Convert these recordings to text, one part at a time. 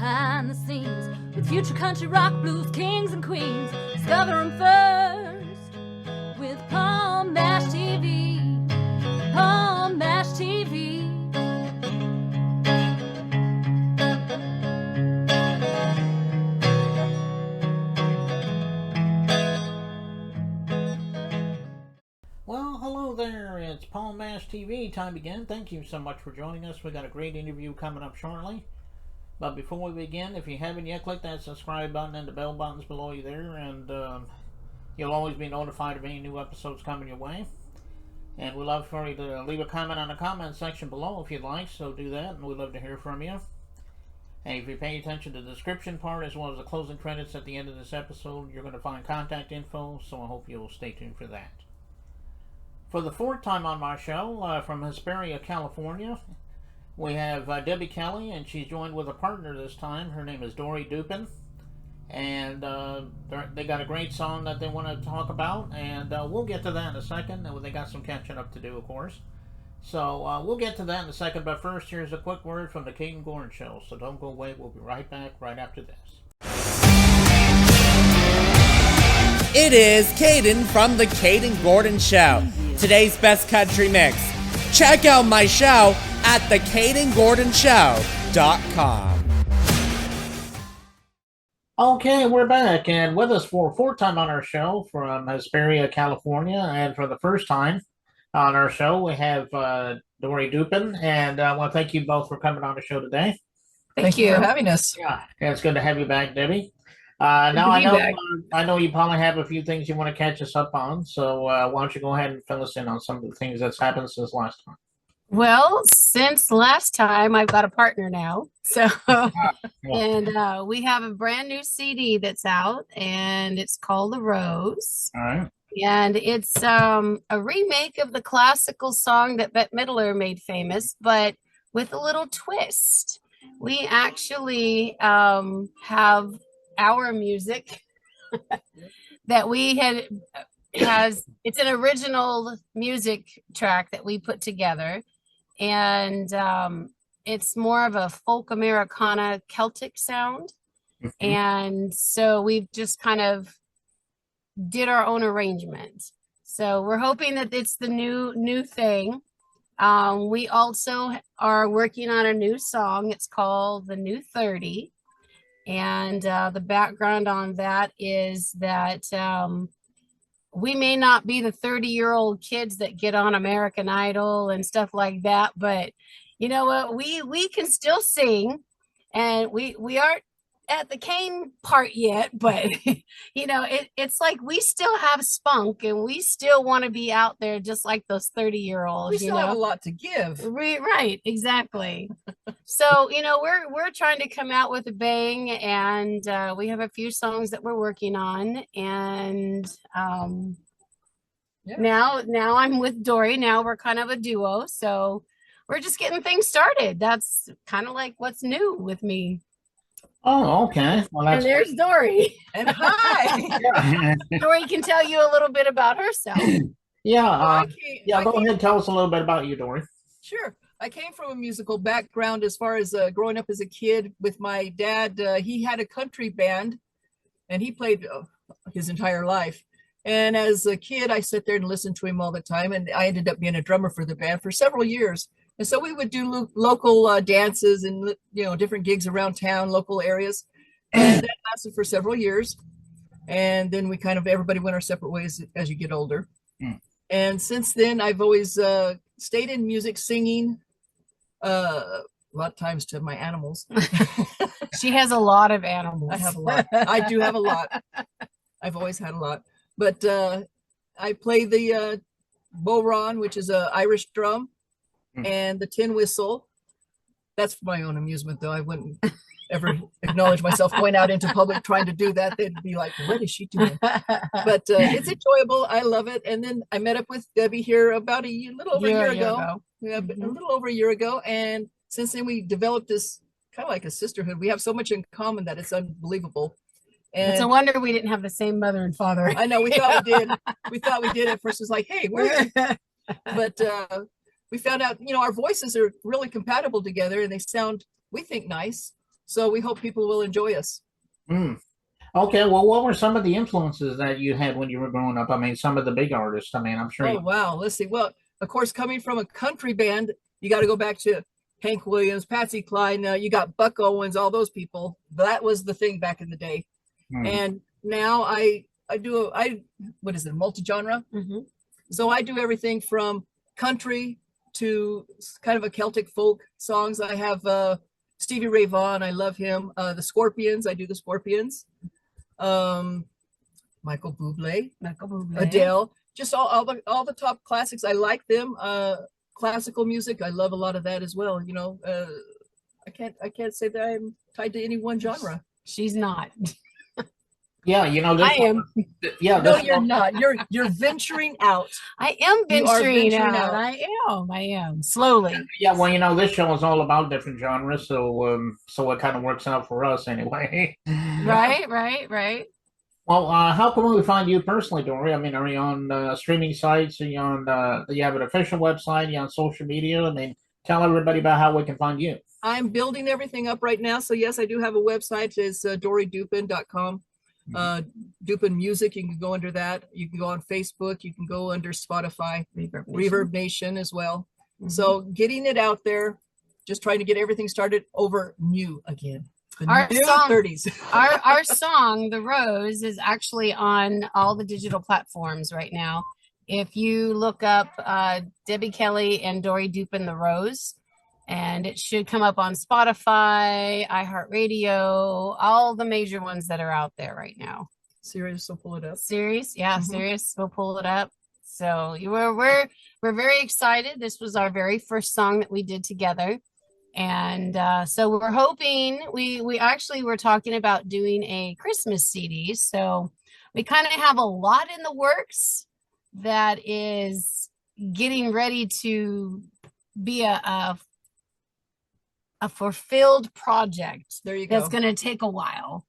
behind the scenes with future country rock blues kings and queens. Discover them first with Palm Mash TV. Palm Mash TV. Well, hello there. It's Palm Mash TV time again. Thank you so much for joining us. We got a great interview coming up shortly. But before we begin, if you haven't yet, click that subscribe button and the bell buttons below you there, and you'll always be notified of any new episodes coming your way. And we'd love for you to leave a comment on the comment section below if you'd like, so do that, and we'd love to hear from you. And if you pay attention to the description part as well as the closing credits at the end of this episode, you're going to find contact info, so I hope you'll stay tuned for that. For the fourth time on my show, from Hesperia, California, we have Deby Kelley, and she's joined with a partner this time. Her name is Dori Dupin, and they got a great song that they want to talk about, and we'll get to that in a second. And they got some catching up to do, of course. So we'll get to that in a second, but first, here's a quick word from the Caden Gordon Show. So don't go away. We'll be right back right after this. It is Caden from the Caden Gordon Show. Today's best country mix. Check out my show at thecadengordonshow.com. Okay, we're back, and with us for a fourth time on our show from Hesperia, California, and for the first time on our show, we have Dori Dupin, and I want to thank you both for coming on the show today. Thank you for having us. Yeah, it's good to have you back, Deby. Now I know you probably have a few things you want to catch us up on, so why don't you go ahead and fill us in on some of the things that's happened since last time? Well, since last time, I've got a partner now. So, and we have a brand new CD that's out, and it's called The Rose. All right. And it's a remake of the classical song that Bette Midler made famous, but with a little twist. We actually have our music that we it's an original music track that we put together, and it's more of a folk Americana Celtic sound. Mm-hmm. And so we've just kind of did our own arrangement, so we're hoping that it's the new thing. We also are working on a new song. It's called The New 30. And the background on that is that we may not be the 30-year-old kids that get on American Idol and stuff like that, but you know what? We can still sing, and we aren't at the cane part yet, but you know, it's like we still have spunk, and we still want to be out there just like those 30-year-olds. We still have a lot to give. Right, exactly. So, you know, we're trying to come out with a bang, and we have a few songs that we're working on, and now I'm with Dori. Now we're kind of a duo, so we're just getting things started. That's kind of like what's new with me. Oh, okay. Well, and there's Dori. And hi. Dori can tell you a little bit about herself. Go ahead. Tell us a little bit about you, Dori. Sure. I came from a musical background as far as growing up as a kid with my dad. He had a country band, and he played his entire life. And as a kid, I sat there and listened to him all the time, and I ended up being a drummer for the band for several years. And so we would do local dances and, you know, different gigs around town, local areas. And that lasted for several years. And then we everybody went our separate ways as you get older. Mm. And since then, I've always stayed in music, singing, a lot of times to my animals. She has a lot of animals. I have a lot. I do have a lot. I've always had a lot. But I play the bodhrán, which is an Irish drum. And the tin whistle. That's for my own amusement, though. I wouldn't ever acknowledge myself going out into public trying to do that. They'd be like, what is she doing? But it's enjoyable. I love it. And then I met up with Deby here about a little over a year ago. Yeah, a little over a year ago. And since then, we developed this kind of like a sisterhood. We have so much in common that it's unbelievable. And it's a wonder we didn't have the same mother and father. I know. We thought we did. We thought we did at first. It was like, hey, where? But we found out, you know, our voices are really compatible together, and they sound, we think, nice. So we hope people will enjoy us. Mm. Okay, well, what were some of the influences that you had when you were growing up? I mean, some of the big artists. I mean, I'm sure. Oh, wow. Let's see. Well, of course, coming from a country band, you got to go back to Hank Williams, Patsy Cline. You got Buck Owens, all those people. That was the thing back in the day. And now I do what is it, multi-genre? So I do everything from country to kind of a Celtic folk songs. I have Stevie Ray Vaughan. I love him. The Scorpions. I do the Scorpions. Michael Bublé, Adele, just all the top classics. I like them. Classical music, I love a lot of that as well. You know, I can't say that I'm tied to any one genre. She's not. Yeah, you know, I am. Yeah, no, you're not. You're venturing out. I am venturing out. out. I am slowly. Yeah, well, you know, this show is all about different genres, so so it kind of works out for us anyway. Right. Well, how can we find you personally, Dori? I mean, are you on streaming sites? Are you on? Do you have an official website? Are you on social media? I mean, tell everybody about how we can find you. I'm building everything up right now. So yes, I do have a website. It's doridupin.com. Dupin Music, you can go under that. You can go on Facebook. You can go under Spotify, Reverb Nation as well. So getting it out there, just trying to get everything started over new again. Our song, 30s. our song, The Rose, is actually on all the digital platforms right now. If you look up Deby Kelley and Dori Dupin, The Rose, and it should come up on Spotify, iHeartRadio, all the major ones that are out there right now. Sirius will pull it up. Sirius will pull it up. So we're very excited. This was our very first song that we did together. And so we're hoping, we actually were talking about doing a Christmas CD. So we kind of have a lot in the works that is getting ready to be a fulfilled project. There you go. That's going to take a while.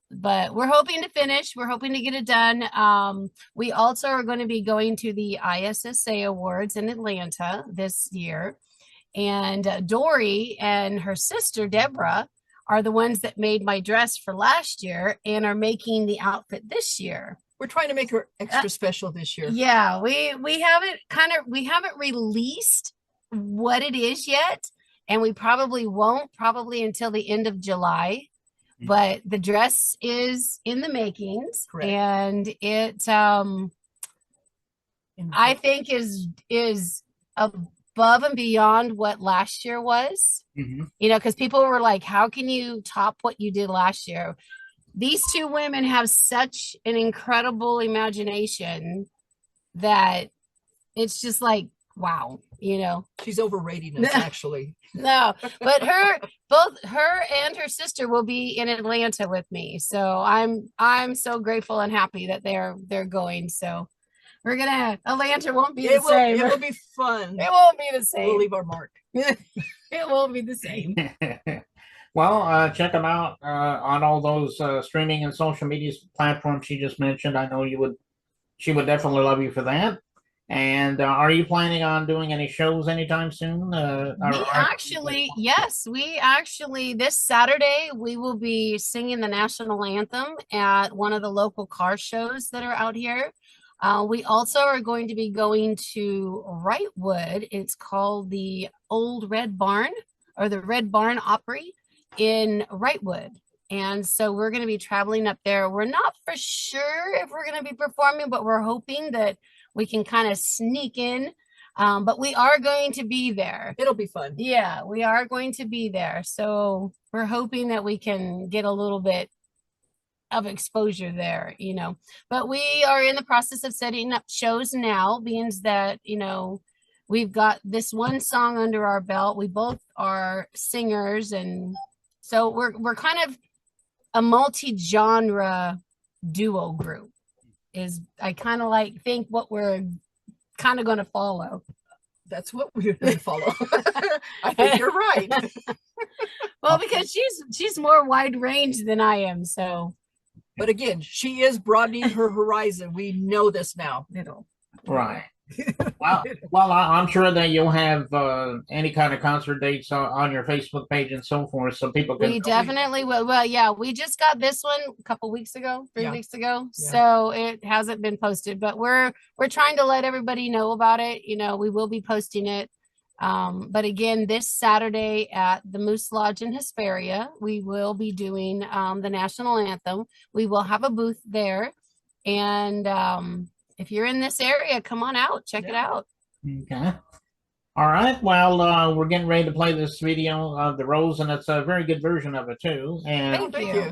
But we're hoping to finish. We're hoping to get it done. We also are going to be going to the ISSA Awards in Atlanta this year. And Dori and her sister, Deborah, are the ones that made my dress for last year and are making the outfit this year. We're trying to make her extra special this year. Yeah, we haven't released what it is yet. And we probably won't until the end of July. But the dress is in the makings. Correct. And it I think is above and beyond what last year was. You know, because people were like, how can you top what you did last year? These two women have such an incredible imagination that it's just like, wow, you know. She's overrating us, actually. No, but both her and her sister will be in Atlanta with me. So I'm so grateful and happy that they're going. So we're Atlanta won't be the same. It will be fun. It won't be the same. We'll leave our mark. It won't be the same. Well, check them out on all those streaming and social media platforms she just mentioned. I know she would definitely love you for that. And are you planning on doing any shows anytime soon? Yes, this Saturday, we will be singing the national anthem at one of the local car shows that are out here. We also are going to be going to Wrightwood. It's called the Old Red Barn, or the Red Barn Opry in Wrightwood. And so we're going to be traveling up there. We're not for sure if we're going to be performing, but we're hoping that we can kind of sneak in. But we are going to be there. It'll be fun. Yeah, we are going to be there. So we're hoping that we can get a little bit of exposure there, you know. But we are in the process of setting up shows now, being that, you know, we've got this one song under our belt. We both are singers, and so we're kind of a multi-genre duo group. I kind of think what we're kind of going to follow. That's what we're going to follow. I think you're right. Well, because she's more wide range than I am, so. But again, she is broadening her horizon. We know this now. Right. Well, I'm sure that you'll have any kind of concert dates on your Facebook page and so forth, so people can. We definitely will. Well, yeah, we just got this one a couple weeks ago, 3 Yeah. weeks ago. Yeah. So it hasn't been posted, but we're trying to let everybody know about it. You know, we will be posting it. But again, this Saturday at the Moose Lodge in Hesperia, we will be doing the national anthem. We will have a booth there. And if you're in this area, come on out, check it out. Okay. All right. Well, we're getting ready to play this video of the Rose, and it's a very good version of it too. And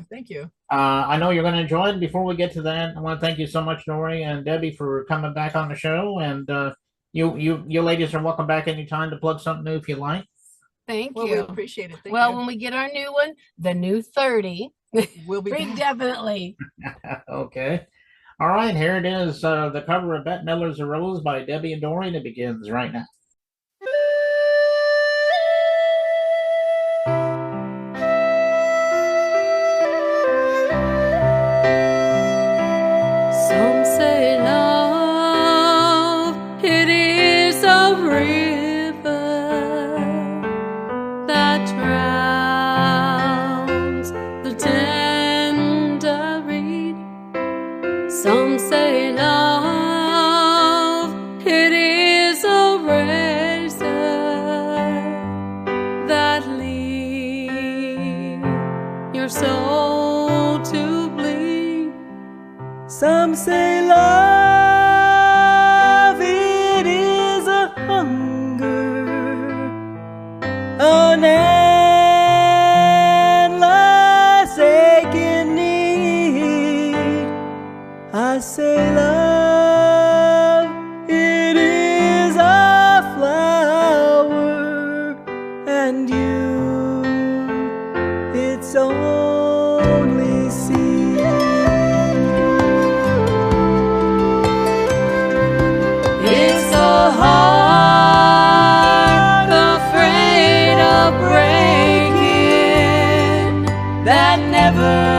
Thank you. I know you're going to enjoy it. Before we get to that, I want to thank you so much, Dori and Debbie, for coming back on the show. And you ladies are welcome back anytime to plug something new if you like. Thank Well, you. we appreciate it. Thank Well, you. when we get our new one, the new 30, We'll be we back. definitely. Okay. All right. Here it is. The cover of Bette Midler's "The Rose" by Debbie and Dori, and it begins right now. Some say love, it is a river that drowns the tender reed. Some say love, it is a razor that leaves your soul to bleed. Some say love, it is a hunger, an endless aching need. I say love, it is a flower, and you, its only seed. It's a heart afraid of breaking that never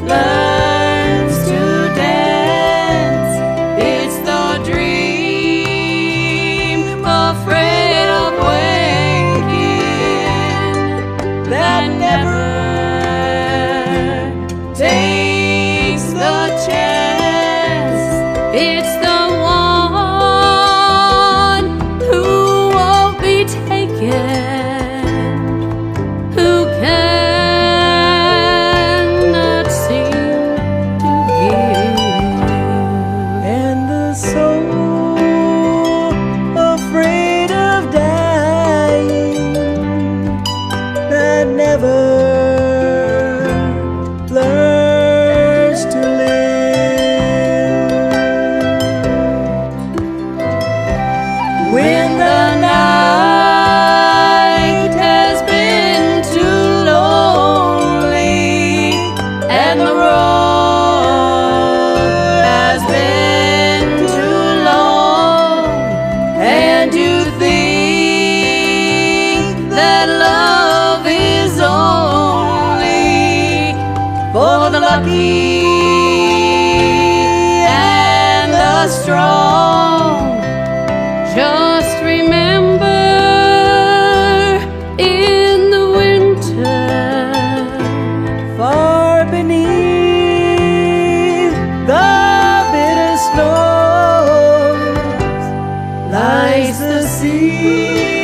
learns to dance. It's the dream afraid of waking that never takes the chance. It's the one who won't be taken, who cannot seem to give. And the soul afraid of dying that never learns to live. When the night has been too lonely and the road has been too long, and you think that love is only for the lucky and the strong, just remember, in the winter, Far beneath the bitter snows lies the sea.